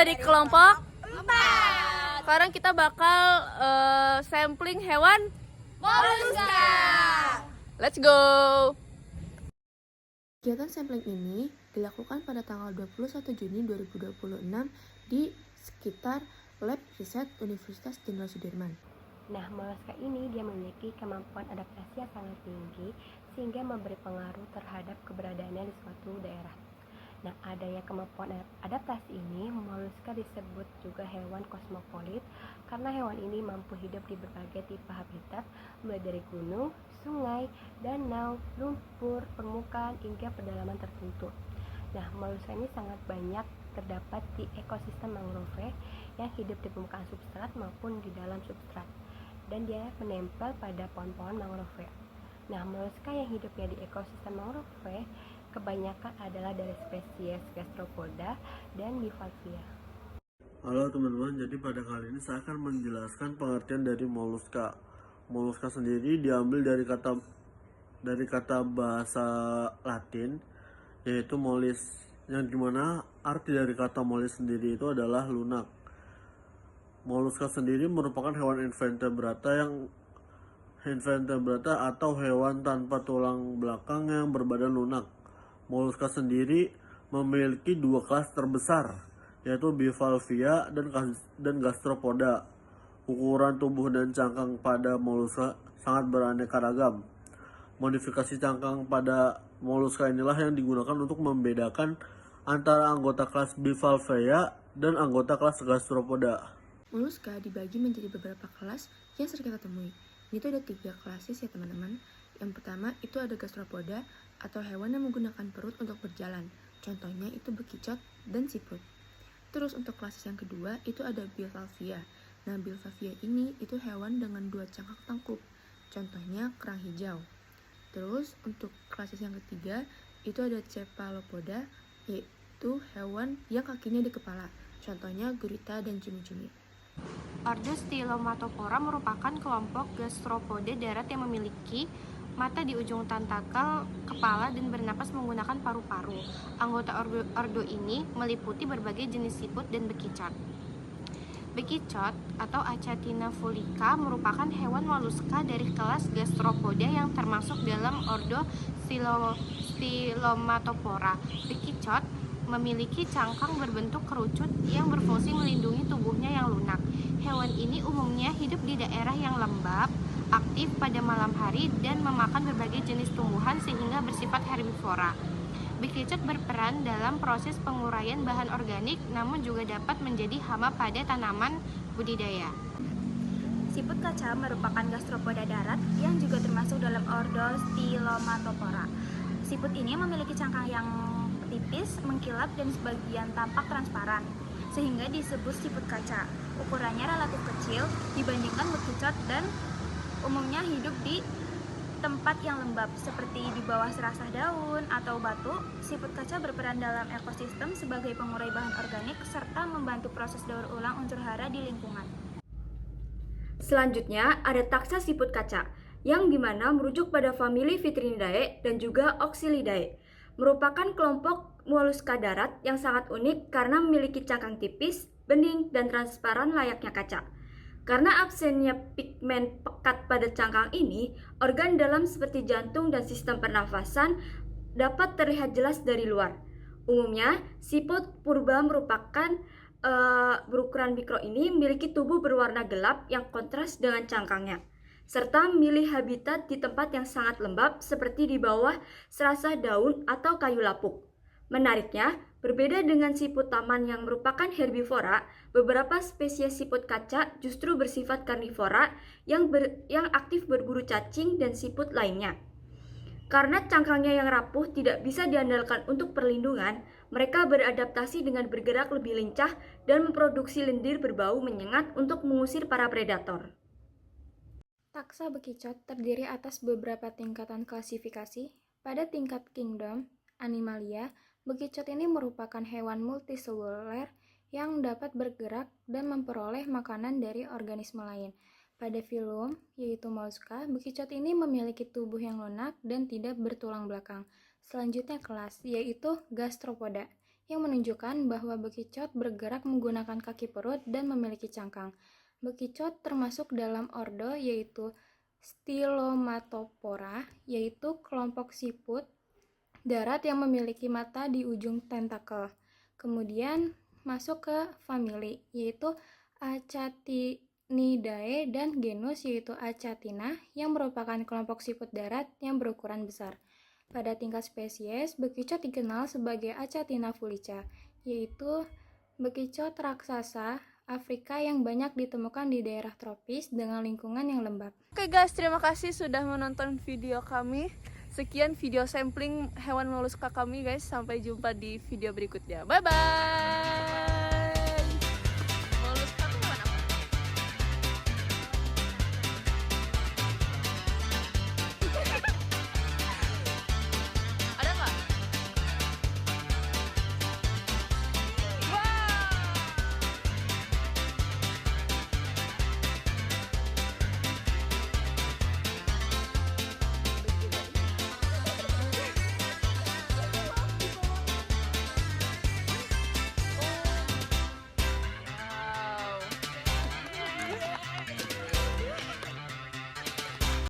dari kelompok 4. Sekarang kita bakal sampling hewan Moluska. Let's go. Kegiatan sampling ini dilakukan pada tanggal 21 Juni 2026 di sekitar Lab Riset Universitas Jenderal Sudirman. Nah, moluska ini dia memiliki kemampuan adaptasi yang sangat tinggi sehingga memberi pengaruh terhadap keberadaannya di suatu daerah. Nah, adanya kemampuan adaptasi ini, moluska disebut juga hewan kosmopolit karena hewan ini mampu hidup di berbagai tipe habitat, mulai dari gunung, sungai, danau, lumpur, permukaan, hingga pedalaman tertentu. Nah, moluska ini sangat banyak terdapat di ekosistem mangrove yang hidup di permukaan substrat maupun di dalam substrat, dan dia menempel pada pohon-pohon mangrove. Nah, moluska yang hidupnya di ekosistem mangrove kebanyakan adalah dari spesies Gastropoda dan Bivalvia. Halo teman-teman, jadi pada kali ini saya akan menjelaskan pengertian dari moluska. Moluska sendiri diambil dari kata bahasa Latin yaitu mollis, yang dimana arti dari kata mollis sendiri itu adalah lunak. Moluska sendiri merupakan hewan invertebrata atau hewan tanpa tulang belakang yang berbadan lunak. Moluska sendiri memiliki dua kelas terbesar, yaitu Bivalvia dan Gastropoda. Ukuran tubuh dan cangkang pada moluska sangat beraneka ragam. Modifikasi cangkang pada moluska inilah yang digunakan untuk membedakan antara anggota kelas Bivalvia dan anggota kelas Gastropoda. Moluska dibagi menjadi beberapa kelas yang sering kita temui. Itu ada 3 klasis ya teman-teman. Yang pertama itu ada Gastropoda atau hewan yang menggunakan perut untuk berjalan. Contohnya itu bekicot dan siput. Terus untuk klasis yang kedua itu ada Bivalvia. Nah, Bivalvia ini itu hewan dengan 2 cangkang tengkuk. Contohnya kerang hijau. Terus untuk klasis yang ketiga itu ada Cephalopoda, yaitu hewan yang kakinya di kepala. Contohnya gurita dan cumi-cumi. Ordo Stylomatophora merupakan kelompok gastropoda darat yang memiliki mata di ujung tentakel kepala dan bernapas menggunakan paru-paru. Anggota ordo ini meliputi berbagai jenis siput dan bekicot. Bekicot atau Achatina fulica merupakan hewan moluska dari kelas gastropoda yang termasuk dalam ordo Stylomatophora. Bekicot memiliki cangkang berbentuk kerucut yang berfungsi melindungi tubuhnya yang lunak. Hewan ini umumnya hidup di daerah yang lembab, aktif pada malam hari, dan memakan berbagai jenis tumbuhan sehingga bersifat herbivora. Bekicot berperan dalam proses penguraian bahan organik, namun juga dapat menjadi hama pada tanaman budidaya. Siput kaca merupakan gastropoda darat yang juga termasuk dalam ordo Stylomatophora. Siput ini memiliki cangkang yang tipis, mengkilap, dan sebagian tampak transparan, sehingga disebut siput kaca. Ukurannya relatif kecil dibandingkan bekicot dan umumnya hidup di tempat yang lembab seperti di bawah serasah daun atau batu. Siput kaca berperan dalam ekosistem sebagai pengurai bahan organik serta membantu proses daur ulang unsur hara di lingkungan. Selanjutnya ada taksa siput kaca, yang dimana merujuk pada famili Vitrinidae dan juga Oxylidae. Merupakan kelompok moluska darat yang sangat unik karena memiliki cangkang tipis, bening, dan transparan layaknya kaca. Karena absennya pigmen pekat pada cangkang ini, organ dalam seperti jantung dan sistem pernafasan dapat terlihat jelas dari luar. Umumnya, siput purba berukuran mikro ini memiliki tubuh berwarna gelap yang kontras dengan cangkangnya, serta memilih habitat di tempat yang sangat lembab seperti di bawah serasah daun atau kayu lapuk. Menariknya, berbeda dengan siput taman yang merupakan herbivora, beberapa spesies siput kaca justru bersifat karnivora yang aktif berburu cacing dan siput lainnya. Karena cangkangnya yang rapuh tidak bisa diandalkan untuk perlindungan, mereka beradaptasi dengan bergerak lebih lincah dan memproduksi lendir berbau menyengat untuk mengusir para predator. Taksa bekicot terdiri atas beberapa tingkatan klasifikasi. Pada tingkat kingdom, Animalia, bekicot ini merupakan hewan multiseluler yang dapat bergerak dan memperoleh makanan dari organisme lain. Pada filum, yaitu Mollusca, bekicot ini memiliki tubuh yang lunak dan tidak bertulang belakang. Selanjutnya kelas, yaitu Gastropoda, yang menunjukkan bahwa bekicot bergerak menggunakan kaki perut dan memiliki cangkang. Bekicot termasuk dalam ordo yaitu Stylomatopora, yaitu kelompok siput darat yang memiliki mata di ujung tentakel. Kemudian masuk ke famili, yaitu Acatinidae, dan genus yaitu Achatina yang merupakan kelompok siput darat yang berukuran besar. Pada tingkat spesies, bekicot dikenal sebagai Achatina fulica, yaitu bekicot raksasa Afrika yang banyak ditemukan di daerah tropis dengan lingkungan yang lembab. Oke guys, terima kasih sudah menonton video kami. Sekian video sampling hewan moluska kami guys. Sampai jumpa di video berikutnya. Bye bye.